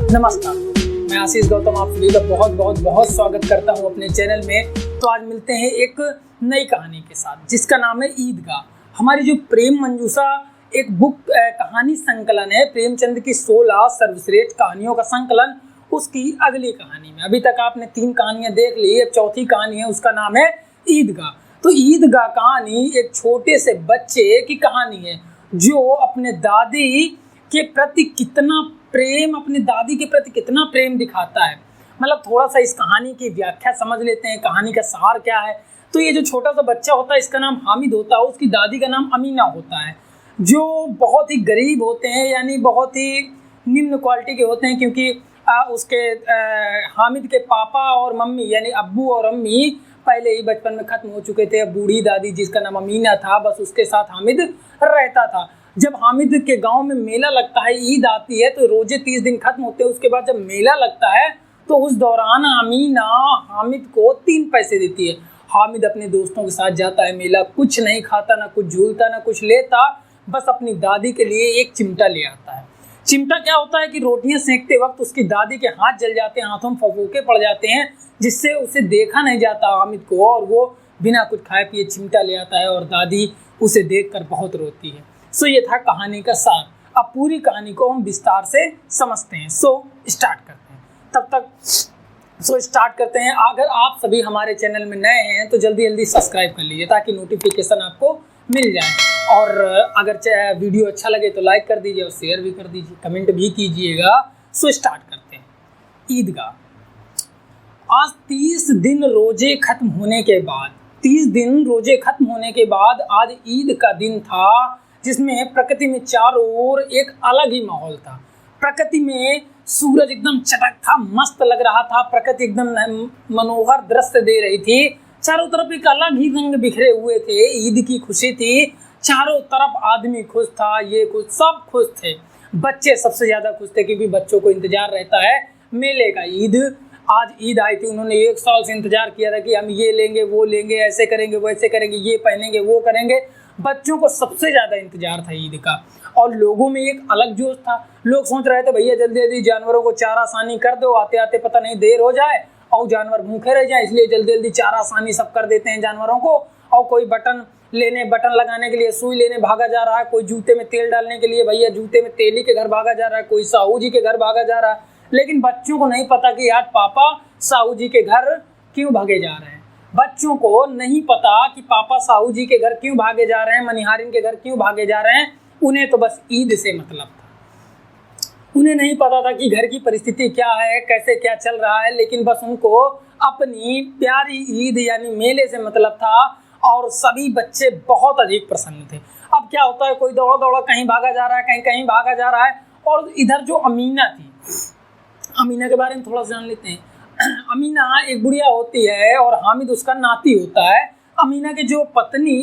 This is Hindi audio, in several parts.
नमस्कार, मैं आशीष गौतम आप सभी का बहुत स्वागत करता हूं अपने चैनल में। तो आज मिलते हैं एक नई कहानी के साथ जिसका नाम है ईदगाह। हमारी जो प्रेम मंजूषा एक बुक कहानी संकलन है, प्रेमचंद की 16 सर्वश्रेष्ठ कहानियों का संकलन, उसकी अगली कहानी में अभी तक आपने 3 कहानियां देख ली, अब चौथी कहानी है, उसका नाम है ईदगाह। तो ईदगाह कहानी एक छोटे से बच्चे की कहानी है जो अपने दादी के प्रति कितना प्रेम, अपनी दादी के प्रति कितना प्रेम दिखाता है। मतलब थोड़ा सा इस कहानी की व्याख्या समझ लेते हैं, कहानी का सार क्या है। तो ये जो छोटा सा बच्चा होता है इसका नाम हामिद होता है, उसकी दादी का नाम अमीना होता है, जो बहुत ही गरीब होते हैं, यानी बहुत ही निम्न क्वालिटी के होते हैं, क्योंकि उसके हामिद के पापा और मम्मी यानी अब्बू और अम्मी पहले ही बचपन में खत्म हो चुके थे। अब बूढ़ी दादी जिसका नाम अमीना था, बस उसके साथ हामिद रहता था। जब हामिद के गांव में मेला लगता है, ईद आती है, तो रोजे 30 दिन खत्म होते हैं। उसके बाद जब मेला लगता है तो उस दौरान अमीना हामिद को 3 पैसे देती है। हामिद अपने दोस्तों के साथ जाता है मेला, कुछ नहीं खाता, ना कुछ झूलता, ना कुछ लेता, बस अपनी दादी के लिए एक चिमटा ले आता है। चिमटा क्या होता है कि रोटियां सेंकते वक्त उसकी दादी के हाथ जल जाते हैं, हाथों में फफूके पड़ जाते हैं, जिससे उसे देखा नहीं जाता हामिद को, और वो बिना कुछ खाए पिए चिमटा ले आता है और दादी उसे देखकर बहुत रोती है। सो ये था कहानी का सार। अब पूरी कहानी को हम विस्तार से समझते हैं। स्टार्ट करते हैं। तब तक स्टार्ट करते हैं। अगर आप सभी हमारे चैनल में नए हैं तो जल्दी जल्दी सब्सक्राइब कर लीजिए ताकि नोटिफिकेशन आपको मिल जाए, और अगर वीडियो अच्छा लगे तो लाइक कर दीजिए और शेयर भी कर दीजिए, कमेंट भी कीजिएगा। स्टार्ट करते हैं। ईदगाह। आज 30 दिन रोजे खत्म होने के बाद 30 दिन रोजे खत्म होने के बाद आज ईद का दिन था, जिसमें प्रकृति में चारों ओर एक अलग ही माहौल था। प्रकृति में सूरज एकदम चटक था, मस्त लग रहा था, प्रकृति एकदम मनोहर दृश्य दे रही थी। चारों तरफ एक अलग ही रंग बिखरे हुए थे, ईद की खुशी थी, चारों तरफ आदमी खुश था, ये खुश, सब खुश थे। बच्चे सबसे ज्यादा खुश थे क्योंकि बच्चों को इंतजार रहता है मेले का। आज ईद आई थी, उन्होंने 1 साल से इंतजार किया था कि हम ये लेंगे, वो लेंगे, ऐसे करेंगे, वैसे करेंगे, ये पहनेंगे, वो करेंगे। बच्चों को सबसे ज़्यादा इंतजार था ईद का, और लोगों में एक अलग जोश था। लोग सोच रहे थे भैया जल्दी जल्दी जानवरों को चारा आसानी कर दो, आते आते पता नहीं देर हो जाए और जानवर भूखे रह जाए, इसलिए जल्दी जल्दी चारा आसानी सब कर देते हैं जानवरों को। और कोई बटन लगाने के लिए सुई लेने भागा जा रहा है, कोई जूते में तेल डालने के लिए भैया जूते में तेली के घर भागा जा रहा है, कोई साहू जी के घर भागा जा रहा है। लेकिन बच्चों को नहीं पता कि आज पापा साहू जी के घर क्यों भागे जा रहे हैं। बच्चों को नहीं पता कि पापा साहू जी के घर क्यों भागे जा रहे हैं, मनिहारिन के घर क्यों भागे जा रहे हैं। उन्हें तो बस ईद से मतलब था। उन्हें नहीं पता था कि घर की परिस्थिति क्या है, कैसे क्या चल रहा है, लेकिन बस उनको अपनी प्यारी ईद यानी मेले से मतलब था, और सभी बच्चे बहुत अधिक प्रसन्न थे। अब क्या होता है, कोई दौड़ा दौड़ा कहीं भागा जा रहा है, कहीं कहीं भागा जा रहा है। और इधर जो अमीना थी, अमीना के बारे में थोड़ा जान लेते हैं। अमीना एक बुढ़िया होती है और हामिद उसका नाती होता है। अमीना के जो पत्नी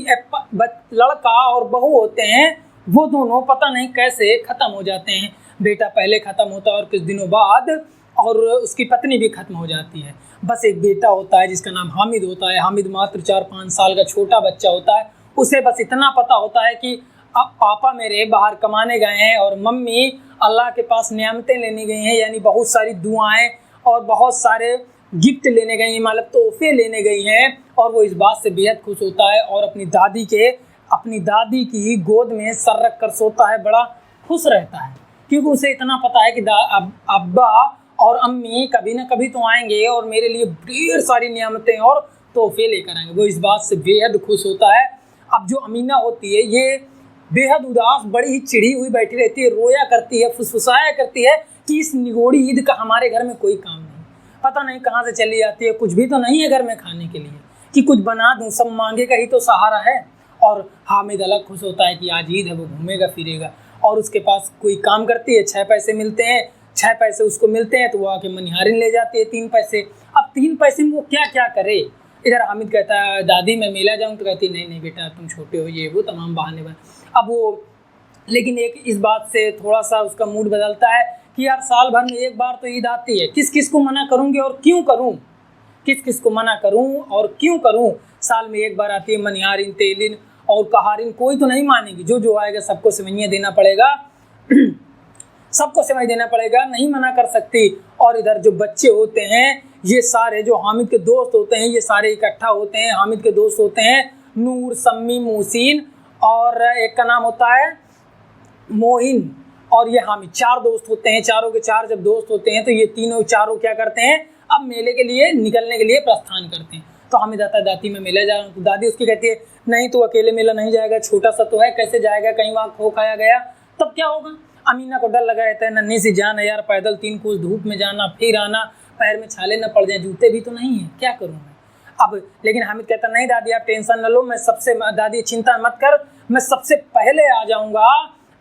लड़का और बहू होते हैं, वो दोनों पता नहीं कैसे ख़त्म हो जाते हैं। बेटा पहले ख़त्म होता है और कुछ दिनों बाद, और उसकी पत्नी भी ख़त्म हो जाती है। बस एक बेटा होता है जिसका नाम हामिद होता है। हामिद मात्र 4-5 साल का छोटा बच्चा होता है। उसे बस इतना पता होता है कि अब पापा मेरे बाहर कमाने गए हैं और मम्मी अल्लाह के पास नियामतें लेने गई हैं, यानी बहुत सारी दुआएं और बहुत सारे गिफ्ट लेने गई हैं, मतलब तोहफे लेने गई हैं। और वो इस बात से बेहद खुश होता है और अपनी दादी की गोद में सर रख कर सोता है, बड़ा खुश रहता है, क्योंकि उसे इतना पता है कि अब्बा और अम्मी कभी ना कभी तो आएंगे और मेरे लिए ढेर सारी नियामतें और तोहफे लेकर आएंगे। वो इस बात से बेहद खुश होता है। अब जो अमीना होती है ये बेहद उदास, बड़ी ही चिढ़ी हुई बैठी रहती है, रोया करती है, फुसफुसाया करती है कि इस निगोड़ी ईद का हमारे घर में कोई काम नहीं, पता नहीं कहाँ से चली जाती है, कुछ भी तो नहीं है घर में खाने के लिए कि कुछ बना दूँ, सब मांगे का ही तो सहारा है। और हामिद अलग खुश होता है कि आज ईद है, वो घूमेगा फिरेगा, और उसके पास कोई काम करती है, 6 पैसे मिलते हैं, 6 पैसे उसको मिलते हैं तो वो आके मनिहारिन ले जाती है 3 पैसे। अब 3 पैसे में वो क्या क्या करे। इधर हामिद कहता है दादी मैं मेला जाऊँ, तो कहती नहीं नहीं बेटा तुम छोटे हो, ये वो तमाम बहाने बन। अब वो लेकिन एक इस बात से थोड़ा सा उसका मूड बदलता है कि यार साल भर में एक बार तो ईद आती है, किस किस को मना करूँगी और क्यों करूँ, किस किस को मना करूँ और क्यों करूँ। साल में एक बार आती है मनिहारिन, तेलिन और कहारिन, कोई तो नहीं मानेगी, जो जो आएगा सबको सेवइयाँ देना पड़ेगा। सबको समझ देना पड़ेगा, नहीं मना कर सकती। और इधर जो बच्चे होते हैं ये सारे जो हामिद के दोस्त होते हैं ये सारे इकट्ठा होते हैं। हामिद के दोस्त होते हैं नूर, सम्मी, मोहसिन और एक का नाम होता है मोहिन और ये हामिद। 4 दोस्त होते हैं। चारों के 4 जब दोस्त होते हैं तो ये तीनों चारों क्या करते हैं, अब मेले के लिए निकलने के लिए प्रस्थान करते हैं। तो हामिद आता है, दादी मैं मेला जा रहा हूँ। तो दादी उसकी कहती है नहीं तू अकेले मेला नहीं जाएगा, छोटा सा तो है, कैसे जाएगा, कहीं वहाँ खो खाया गया तब क्या होगा। अमीना को डर लगा रहता है, नन्ही सी जान है यार, पैदल 3 कोस धूप में जाना फिर आना, पैर में छाले न पड़ जाए, जूते भी तो नहीं है, क्या करूँ मैं अब। लेकिन हामिद कहता नहीं दादी आप टेंशन न लो, मैं सबसे, दादी चिंता मत कर, मैं सबसे पहले आ जाऊँगा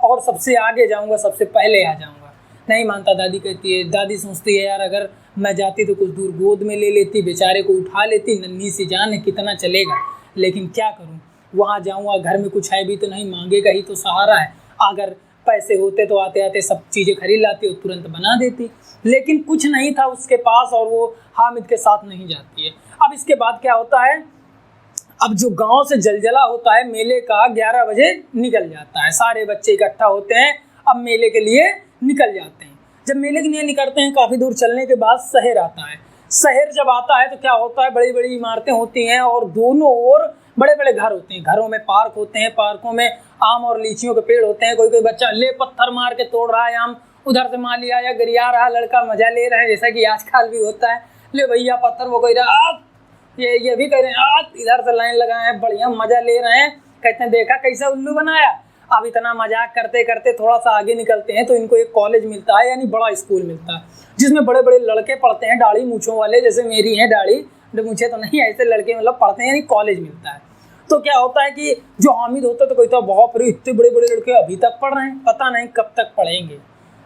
और सबसे आगे जाऊँगा, सबसे पहले आ जाऊँगा। नहीं मानता। दादी कहती है, दादी सोचती है यार अगर मैं जाती तो कुछ दूर गोद में ले लेती, बेचारे को उठा लेती, नन्ही सी जान है कितना चलेगा, लेकिन क्या करूँ, वहाँ जाऊँगा घर में कुछ है भी तो नहीं, मांगेगा ही तो सहारा है। अगर पैसे होते तो आते आते सब चीज़ें खरीद लाती और तुरंत बना देती, लेकिन कुछ नहीं था उसके पास और वो हामिद के साथ नहीं जाती है। अब इसके बाद क्या होता है, अब जो गांव से जलजला होता है मेले का 11 बजे निकल जाता है, सारे बच्चे इकट्ठा होते हैं, अब मेले के लिए निकल जाते हैं। जब मेले के लिए निकलते हैं काफ़ी दूर चलने के बाद शहर आता है। शहर जब आता है तो क्या होता है, बड़ी बड़ी इमारतें होती हैं और दोनों ओर बड़े बड़े घर होते हैं, घरों में पार्क होते हैं, पार्कों में आम और लीचियों के पेड़ होते हैं। कोई कोई बच्चा ले पत्थर मार के तोड़ रहा है आम, उधर से मार लिया या गरिया रहा लड़का, मजा ले रहे हैं, जैसा कि आजकल भी होता है, ले भैया पत्थर, वो कह रहा आप, ये भी कह रहे हैं आप, इधर से लाइन लगाए हैं, बढ़िया मजा ले रहे हैं। कहते हैं देखा कैसा उल्लू बनाया। अब इतना मजाक करते करते थोड़ा सा आगे निकलते हैं तो इनको एक कॉलेज मिलता है, यानी बड़ा स्कूल मिलता है जिसमें बड़े बड़े लड़के पढ़ते हैं, दाढ़ी मूँछों वाले, जैसे मेरी हैं दाढ़ी, मुझे तो नहीं, ऐसे लड़के मतलब पढ़ते हैं, यानी कॉलेज मिलता है। तो क्या होता है कि जो हामिद होता है तो कहता है बहुत इतने बड़े बड़े लड़के अभी तक पढ़ रहे हैं, पता नहीं कब तक पढ़ेंगे,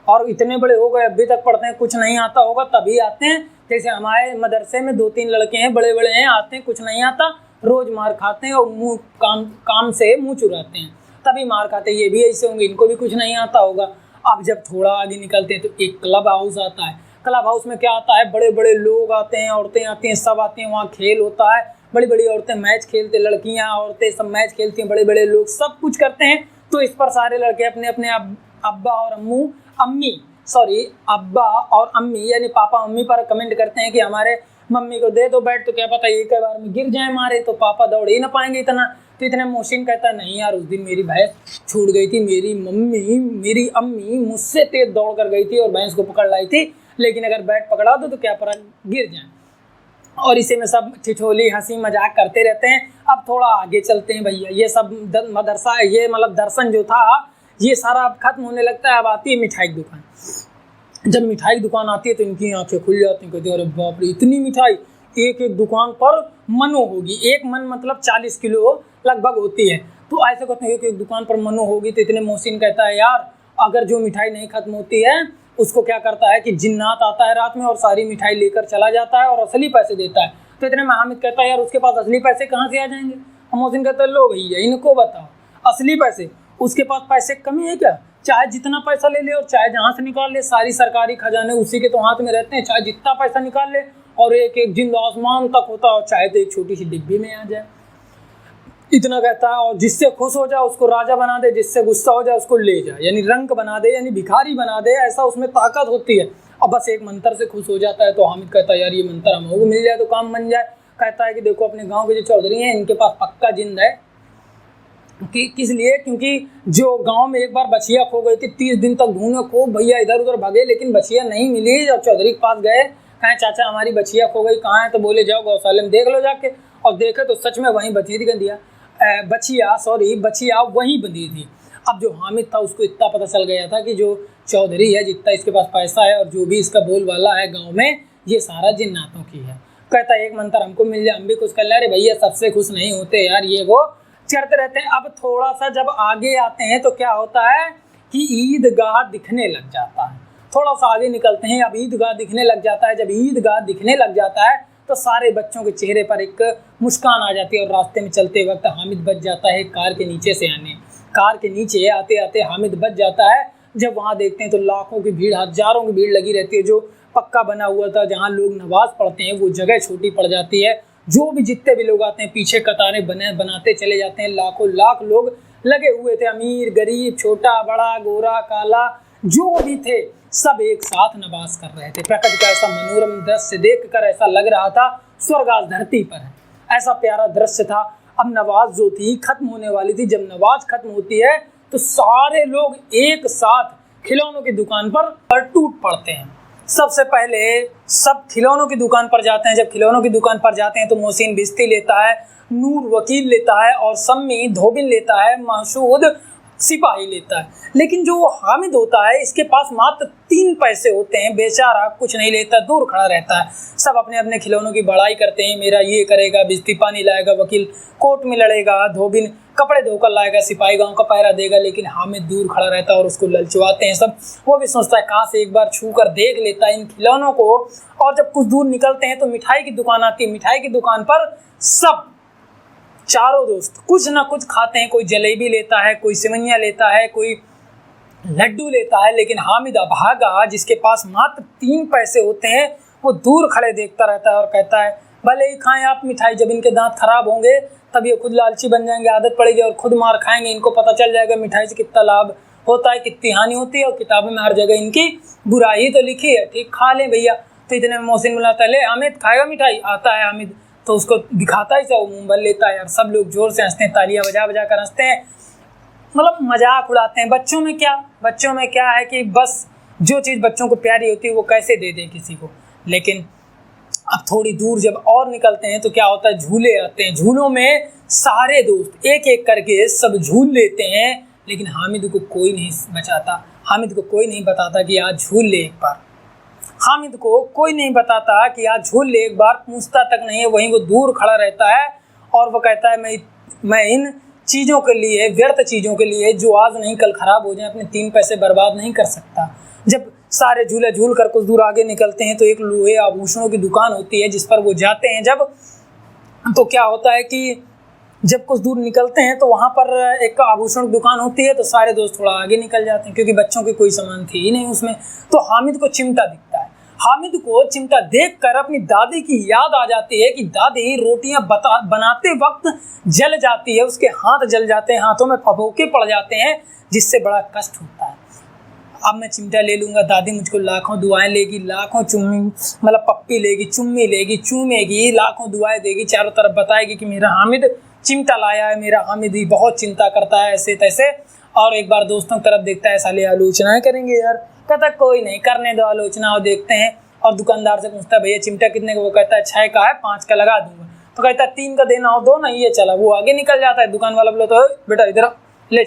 और इतने बड़े हो गए अभी तक पढ़ते हैं, कुछ नहीं आता होगा तभी आते हैं। जैसे हमारे मदरसे में 2-3 लड़के हैं, बड़े बड़े हैं, आते हैं, कुछ नहीं आता, रोज मार खाते हैं और मुँह काम से मुँह चुराते हैं, तभी मार खाते हैं। ये भी ऐसे होंगे, इनको भी कुछ नहीं आता होगा। अब जब थोड़ा आगे निकलते हैं तो एक क्लब हाउस आता है। क्लब हाउस में क्या आता है, बड़े बड़े लोग आते हैं, औरतें आती हैं, सब आती हैं, वहाँ खेल होता है, बड़ी बड़ी औरतें मैच खेलते, लड़कियाँ औरतें सब मैच खेलती हैं, बड़े बड़े लोग सब कुछ करते हैं। तो इस पर सारे लड़के अपने अपने अब्बा और अम्मी यानी पापा मम्मी पर कमेंट करते हैं कि हमारे मम्मी को दे दो बैट, तो क्या पता एक बार में गिर जाए मारे, तो पापा दौड़ ही ना पाएंगे इतना। तो इतने मोहसिन कहता है नहीं यार उस दिन मेरी भैंस छूट गई थी, मेरी अम्मी मुझसे तेज दौड़ कर गई थी और भैंस को पकड़ लाई थी, लेकिन अगर बैट पकड़ा दो तो क्या पता गिर जाए। और इसी में सब ठिठोली हंसी मजाक करते रहते हैं। अब थोड़ा आगे चलते हैं भैया, ये सब मदरसा, ये मतलब दर्शन जो था ये सारा अब खत्म होने लगता है। अब आती है मिठाई की दुकान। जब मिठाई की दुकान आती है तो इनकी आंखें खुल जाती हैं, कहते हैं अरे बाप रे इतनी मिठाई, एक एक दुकान पर मनो होगी, एक मन मतलब 40 किलो लगभग होती है। तो ऐसे कहते हैं एक एक दुकान पर मनो होगी। तो इतने मोहसिन कहता है यार अगर जो मिठाई नहीं खत्म होती है उसको क्या करता है कि जिन्नात आता है रात में और सारी मिठाई लेकर चला जाता है और असली पैसे देता है। तो इतने में हामिद कहता है यार उसके पास असली पैसे कहाँ से आ जाएंगे। मोहसिन कहता है लो भैया इनको बताओ असली पैसे, उसके पास पैसे कमी है क्या, चाहे जितना पैसा ले ले और चाहे जहाँ से निकाल ले, सारी सरकारी खजाने उसी के तो हाथ में रहते हैं, चाहे जितना पैसा निकाल ले और एक एक जिंद आसमान तक होता है, चाहे तो एक छोटी सी डिब्बी में आ जाए। इतना कहता है और जिससे खुश हो जाए उसको राजा बना दे, जिससे गुस्सा हो जाए उसको ले जाए, यानी रंक बना दे, यानी भिखारी बना दे, ऐसा उसमें ताकत होती है। अब बस एक मंत्र से खुश हो जाता है। तो हामिद कहता है यार ये मंत्र हमको मिल जाए तो काम बन जाए। कहता है कि देखो अपने गाँव के जो चौधरी हैं इनके पास पक्का जिंद है, कि किस लिए, क्योंकि जो गांव में एक बार बछिया खो गई थी, 30 दिन तक ढूंढे खूब, भैया इधर उधर भागे लेकिन बछिया नहीं मिली। जब चौधरी के पास गए, कहें चाचा हमारी बछिया खो गई, कहाँ है, तो बोले जाओ गौशाले में देख लो जाके। और देखे तो सच में वहीं बछिया वहीं बंधी थी। अब जो हामिद था उसको इतना पता चल गया था कि जो चौधरी है जितना इसके पास पैसा है और जो भी इसका बोलबाला है गाँव में, ये सारा जिन्नातों की है। कहता है एक मंत्र हमको मिल जाए हम भी कुछ कर ले। अरे भैया सबसे खुश नहीं होते यार, ये वो चढ़ते रहते हैं। अब थोड़ा सा जब आगे आते हैं तो क्या होता है कि ईदगाह दिखने लग जाता है। थोड़ा सा आगे निकलते हैं, अब ईदगाह दिखने लग जाता है। जब ईदगाह दिखने लग जाता है तो सारे बच्चों के चेहरे पर एक मुस्कान आ जाती है और रास्ते में चलते वक्त हामिद बच जाता है कार के नीचे से आने। कार के नीचे आते आते हामिद बच जाता है। जब वहाँ देखते हैं तो लाखों की भीड़, हजारों की भीड़ लगी रहती है। जो पक्का बना हुआ था जहाँ लोग नमाज पढ़ते हैं वो जगह छोटी पड़ जाती है। जो भी जितने भी लोग आते हैं पीछे कतारें बनाते चले जाते हैं। लाखों लाख लोग लगे हुए थे, अमीर गरीब, छोटा बड़ा, गोरा काला, जो भी थे सब एक साथ नवाज कर रहे थे। प्रकृति का ऐसा मनोरम दृश्य देखकर ऐसा लग रहा था स्वर्ग आज धरती पर है, ऐसा प्यारा दृश्य था। अब नवाज जो थी खत्म होने वाली थी। जब नवाज खत्म होती है तो सारे लोग एक साथ खिलौनों की दुकान पर टूट पड़ते हैं। सबसे पहले सब खिलौनों की दुकान पर जाते हैं। जब खिलौनों की दुकान पर जाते हैं तो मोहसिन भिश्ती लेता है, नूर वकील लेता है और सम्मी धोबिन लेता है, महसूद सिपाही लेता है। लेकिन जो हामिद होता है इसके पास मात्र 3 पैसे होते हैं। बेचारा कुछ नहीं लेता, दूर खड़ा रहता है। सब अपने अपने खिलौनों की बड़ाई करते हैं, मेरा ये करेगा, भिश्ती पानी लाएगा, वकील कोर्ट में लड़ेगा, धोबिन कपड़े धोकर लाएगा, सिपाही गांव का पहरा देगा। लेकिन हामिद दूर खड़ा रहता है और उसको ललचवाते हैं सब। वो भी सोचता है कहाँ से एक बार छू कर देख लेता है इन खिलौनों को। और जब कुछ दूर निकलते हैं तो मिठाई की दुकान आती है। मिठाई की दुकान पर सब चारों दोस्त कुछ ना कुछ खाते हैं। कोई जलेबी लेता है, कोई सेवइयाँ लेता है, कोई लड्डू लेता है। लेकिन हामिद अभागा जिसके पास मात्र 3 पैसे होते हैं वो दूर खड़े देखता रहता है और कहता है भले ही खाएं आप मिठाई, जब इनके दांत खराब होंगे तब ये खुद लालची बन जाएंगे, आदत पड़ेगी और खुद मार खाएंगे। इनको पता चल जाएगा मिठाई से कितना लाभ होता है, कितनी हानि होती है। और किताबों में हर जगह इनकी बुराई तो लिखी है। ठीक, खा लें भैया। तो इतने में मोहसिन बुलाता है, ले हामिद खाएगा मिठाई। आता है हामिद तो उसको दिखाता ही वो मुंह भर लेता है। यार सब लोग जोर से हंसते हैं, तालियां बजा बजा कर हंसते हैं, मतलब मजाक उड़ाते हैं। बच्चों में क्या है कि बस जो चीज़ बच्चों को प्यारी होती है वो कैसे दे दें किसी को। लेकिन अब थोड़ी दूर जब और निकलते हैं तो क्या होता है, झूले आते हैं। झूलों में सारे दोस्त एक एक करके सब झूल लेते हैं। लेकिन हामिद को कोई नहीं बचाता, हामिद को कोई नहीं बताता कि आज झूल ले एक बार। हामिद को कोई नहीं बताता कि आज झूल ले एक बार, पूछता तक नहीं है। वहीं वो दूर खड़ा रहता है और वो कहता है मैं इन चीज़ों के लिए, व्यर्थ चीज़ों के लिए जो आज नहीं कल खराब हो जाए, अपने 3 पैसे बर्बाद नहीं कर सकता। जब सारे झूले झूल कर कुछ दूर आगे निकलते हैं तो एक लोहे आभूषणों की दुकान होती है जिस पर वो जाते हैं। जब तो क्या होता है कि जब कुछ दूर निकलते हैं तो वहाँ पर एक आभूषण की दुकान होती है। तो सारे दोस्त थोड़ा आगे निकल जाते हैं क्योंकि बच्चों के कोई सामान थी ही नहीं उसमें। तो हामिद को चिमटा दिखता है। हामिद को चिमटा देखकर अपनी दादी की याद आ जाती है कि दादी रोटियां बनाते वक्त जल जाती है, उसके हाथ जल जाते हैं, हाथों में फफोके पड़ जाते हैं जिससे बड़ा कष्ट होता है। अब मैं चिमटा ले लूँगा, दादी मुझको लाखों दुआएं लेगी, लाखों चुम्मी, मतलब पप्पी लेगी, चुम्मी लेगी, चूमेगी, लाखों दुआएं देगी, चारों तरफ बताएगी कि मेरा हामिद चिमटा लाया है, मेरा हामिद ही बहुत चिंता करता है, ऐसे तैसे। और एक बार दोस्तों की तरफ देखता है, साले आलोचनाएं करेंगे यार। कहता कोई नहीं, करने दो आलोचना, और देखते हैं। और दुकानदार से पूछता है भैया चिमटा कितने का? वो कहता है 6 का है, 5 का लगा दूंगा। तो कहता है 3 का देना हो दो ना, ये चला। वो आगे निकल जाता है। दुकान वाला बोला तो बेटा इधर ले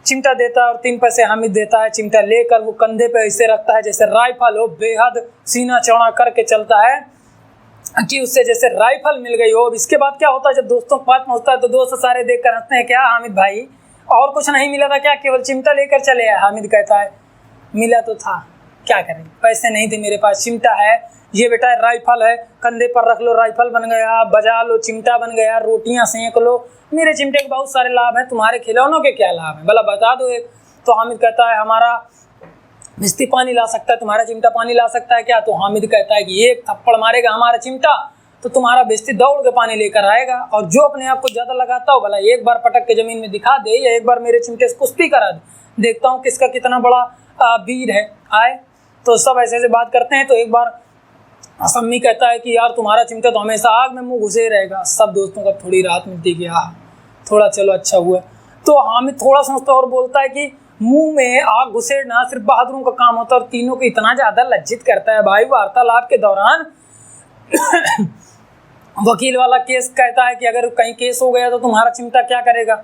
चिमटा देता है और 3 पैसे हामिद देता है। चिमटा लेकर वो कंधे पे ऐसे रखता है जैसे राइफल हो, बेहद सीना चौड़ा करके चलता है कि उससे जैसे राइफल मिल गई हो। अब इसके बाद क्या होता है, जब दोस्तों के पास पहुंचता है तो दोस्त सारे देख कर हंसते हैं, क्या हामिद भाई और कुछ नहीं मिला था क्या, केवल चिमटा लेकर चले आए? हामिद कहता है मिला तो था, क्या करें, पैसे नहीं थे मेरे पास, चिमटा है, ये बेटा राइफल है, कंधे पर रख लो, राइफल बन गया, बजा लो, चिमटा बन गया, रोटियां सेंक लो, मेरे चिमटे के बहुत सारे लाभ हैं, तुम्हारे खिलौनों के क्या लाभ हैं, भला बता दो एक। तो हामिद कहता है हमारा भिश्ती पानी ला सकता है, तुम्हारा चिमटा पानी ला सकता है क्या? तो हामिद कहता है कि एक थप्पड़ मारेगा हमारा चिमटा तो तुम्हारा भिश्ती दौड़ के पानी लेकर आएगा, और जो अपने आप को ज़्यादा लगाता हो भला एक बार पटक के ज़मीन में दिखा दे या एक बार मेरे चिमटे से कुश्ती करा दे, देखता हूँ किसका कितना बड़ा वीर है। आए तो सब ऐसे ऐसे बात करते हैं। तो एक बार सम्मी कहता है कि यार तुम्हारा चिमटा तो हमेशा आग में मुंह घुसे रहेगा। सब दोस्तों का थोड़ी राहत मिलती कि हाँ थोड़ा चलो अच्छा हुआ। तो हामिद थोड़ा सोचता और बोलता है कि मुंह में आग घुसेड़ना सिर्फ बहादुरों का काम होता है, और तीनों को इतना ज़्यादा लज्जित करता है। भाई वार्तालाप के दौरान वकील वाला केस कहता है कि अगर कहीं केस हो गया तो तुम्हारा चिमटा क्या करेगा?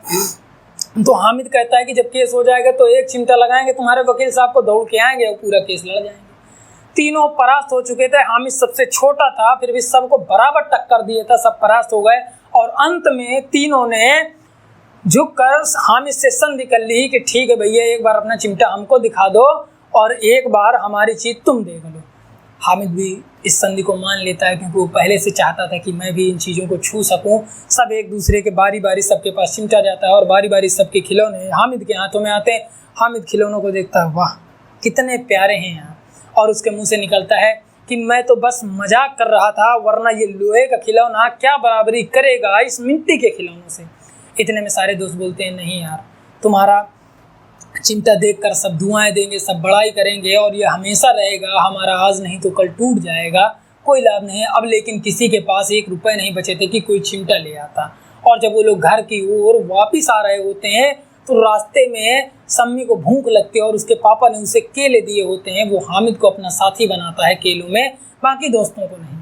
तो हामिद कहता है कि जब केस हो जाएगा तो एक चिमटा लगाएंगे, तुम्हारे वकील साहब को दौड़ के आएंगे और पूरा केस लड़ जाएंगे। तीनों परास्त हो चुके थे। हामिद सबसे छोटा था, फिर भी सबको बराबर टक्कर दिए था, सब परास्त हो गए। और अंत में तीनों ने झुक कर हामिद से संधि कर ली कि ठीक है भैया एक बार अपना चिमटा हमको दिखा दो और एक बार हमारी चीज़ तुम देख लो। हामिद भी इस संधि को मान लेता है क्योंकि वो पहले से चाहता था कि मैं भी इन चीज़ों को छू सकूं। सब एक दूसरे के बारी बारी सबके पास चिमटा जाता है और बारी बारी सबके खिलौने हामिद के हाथों में आते हैं। हामिद खिलौनों को देखता है, वाह कितने प्यारे हैं यहाँ, और उसके मुंह से निकलता है कि मैं तो बस मजाक कर रहा था, वरना ये लोहे का खिलौना क्या बराबरी करेगा इस मिट्टी के खिलौनों से। इतने में सारे दोस्त बोलते हैं नहीं यार, तुम्हारा चिमटा देखकर सब दुआएं देंगे, सब बड़ाई करेंगे और ये हमेशा रहेगा, हमारा आज नहीं तो कल टूट जाएगा, कोई लाभ नहीं है। अब लेकिन किसी के पास 1 रुपये नहीं बचे थे कि कोई चिमटा ले आता। और जब वो लोग घर की ओर वापिस आ रहे होते हैं तो रास्ते में सम्मी को भूख लगती है और उसके पापा ने उसे केले दिए होते हैं। वो हामिद को अपना साथी बनाता है केलों में, बाकी दोस्तों को नहीं,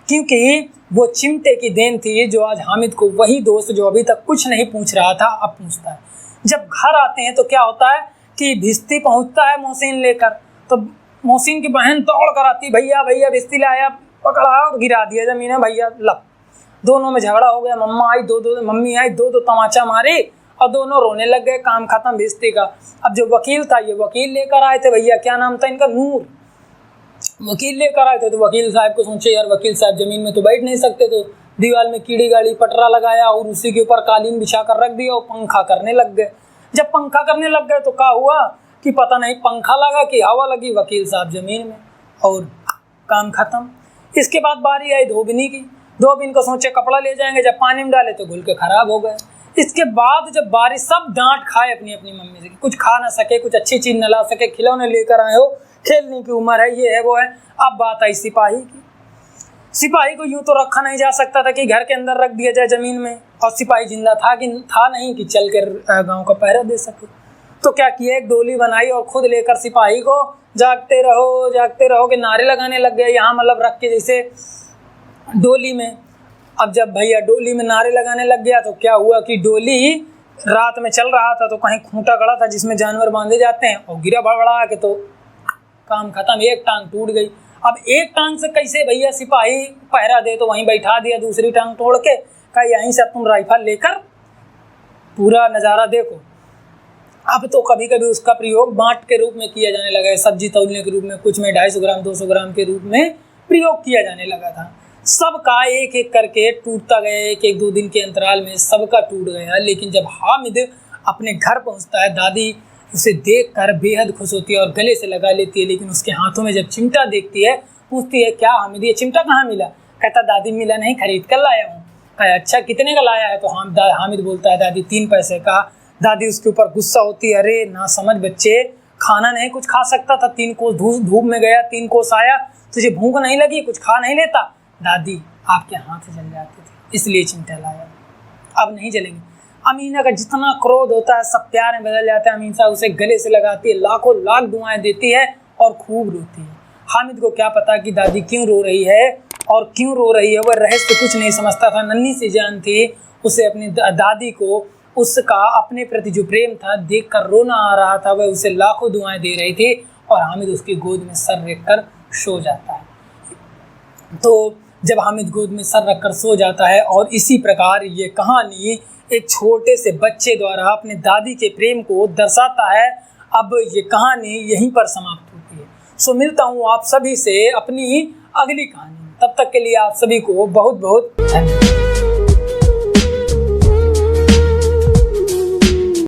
क्योंकि वो चिमटे की देन थी जो आज हामिद को वही दोस्त जो अभी तक कुछ नहीं पूछ रहा था अब पूछता है। जब घर आते हैं तो क्या होता है कि भिस्ती पहुंचता है मोहसिन लेकर, तो मोहसिन की बहन दौड़ कर आती, भैया भैया भिस्ती लाया, पकड़ा और गिरा दिया जमीन में, भैया लब। दोनों में झगड़ा हो गया, मम्मी आई दो तमाचा मारे और दोनों रोने लग गए। काम खत्म भिस्ती का। अब जो वकील था, ये वकील लेकर आए थे, भैया क्या नाम था इनका, नूर, वकील लेकर आए थे। तो वकील साहब को सोचे यार वकील साहब जमीन में तो बैठ नहीं सकते, तो दीवार में कीड़ी गाड़ी पटरा लगाया और उसी के ऊपर कालीन बिछा कर रख दिया और पंखा करने लग गए। जब पंखा करने लग गए तो क्या हुआ कि पता नहीं पंखा लगा कि हवा लगी, वकील साहब जमीन में और काम खत्म। इसके बाद बारी आई धोबनी की। धोबन को सोचे कपड़ा ले जाएंगे, जब पानी में डाले तो घुल के खराब हो गए। इसके बाद जब बारिश, सब डांट खाए अपनी अपनी मम्मी से, कुछ खा ना सके, कुछ अच्छी चीज़ न ला सके, खिलौने लेकर आए हो, खेलने की उम्र है, ये है वो है। अब बात आई सिपाही की। सिपाही को यूं तो रखा नहीं जा सकता था कि घर के अंदर रख दिया जाए ज़मीन में, और सिपाही जिंदा था कि था नहीं कि चल कर गाँव का पहरा दे सके। तो क्या किया, एक डोली बनाई और खुद लेकर सिपाही को जागते रहो के नारे लगाने लग गए, यहाँ मतलब रख के जैसे डोली में। अब जब भैया डोली में नारे लगाने लग गया तो क्या हुआ कि डोली रात में चल रहा था तो कहीं खूंटा गड़ा था जिसमें जानवर बांधे जाते हैं, और गिरा बड़बड़ा के तो काम खत्म, एक टांग टूट गई। अब एक टांग से कैसे भैया सिपाही पहरा दे, तो वहीं बैठा दिया, दूसरी टांग तोड़ के कहा यहीं से तुम राइफल लेकर पूरा नज़ारा देखो। अब तो कभी कभी उसका प्रयोग बाँट के रूप में किया जाने लगा है, सब्जी तौलने के रूप में, कुछ में 250 ग्राम 200 ग्राम के रूप में प्रयोग किया जाने लगा था। सबका एक एक करके टूटता गया, एक एक 2 दिन के अंतराल में सबका टूट गया। लेकिन जब हामिद अपने घर पहुंचता है, दादी उसे देखकर बेहद खुश होती है और गले से लगा लेती है। लेकिन उसके हाथों में जब चिमटा देखती है, पूछती है क्या हामिद ये चिमटा कहाँ मिला? कहता दादी मिला नहीं, खरीद कर लाया हूँ। कहा अच्छा कितने का लाया है? तो हामिद बोलता है दादी 3 पैसे का। दादी उसके ऊपर गुस्सा होती है, अरे ना समझ बच्चे, खाना नहीं कुछ खा सकता था, 3 कोस धूप में गया, 3 कोस आया, तुझे भूख नहीं लगी, कुछ खा नहीं लेता? दादी आपके हाथ जल जाते थे इसलिए चिमटा लाया, अब नहीं जलेंगे। अमीना का जितना क्रोध होता है सब प्यार में बदल जाता है। अमीन साहब उसे गले से लगाती है, लाखों लाख दुआएं देती है और खूब रोती है। हामिद को क्या पता कि दादी क्यों रो रही है और क्यों रो रही है, वह रहस्य कुछ नहीं समझता था। नन्ही सी जान थी, उसे अपनी दादी को उसका अपने प्रति जो प्रेम था देखकर रोना आ रहा था। वह उसे लाखों दुआएं दे रही थी और हामिद उसकी गोद में सर रख कर सो जाता है। तो जब हामिद गोद में सर रखकर सो जाता है, और इसी प्रकार ये कहानी एक छोटे से बच्चे द्वारा अपने दादी के प्रेम को दर्शाता है। अब ये कहानी यहीं पर समाप्त होती है। सो मिलता हूँ आप सभी से अपनी अगली कहानी, तब तक के लिए आप सभी को बहुत बहुत धन्यवाद।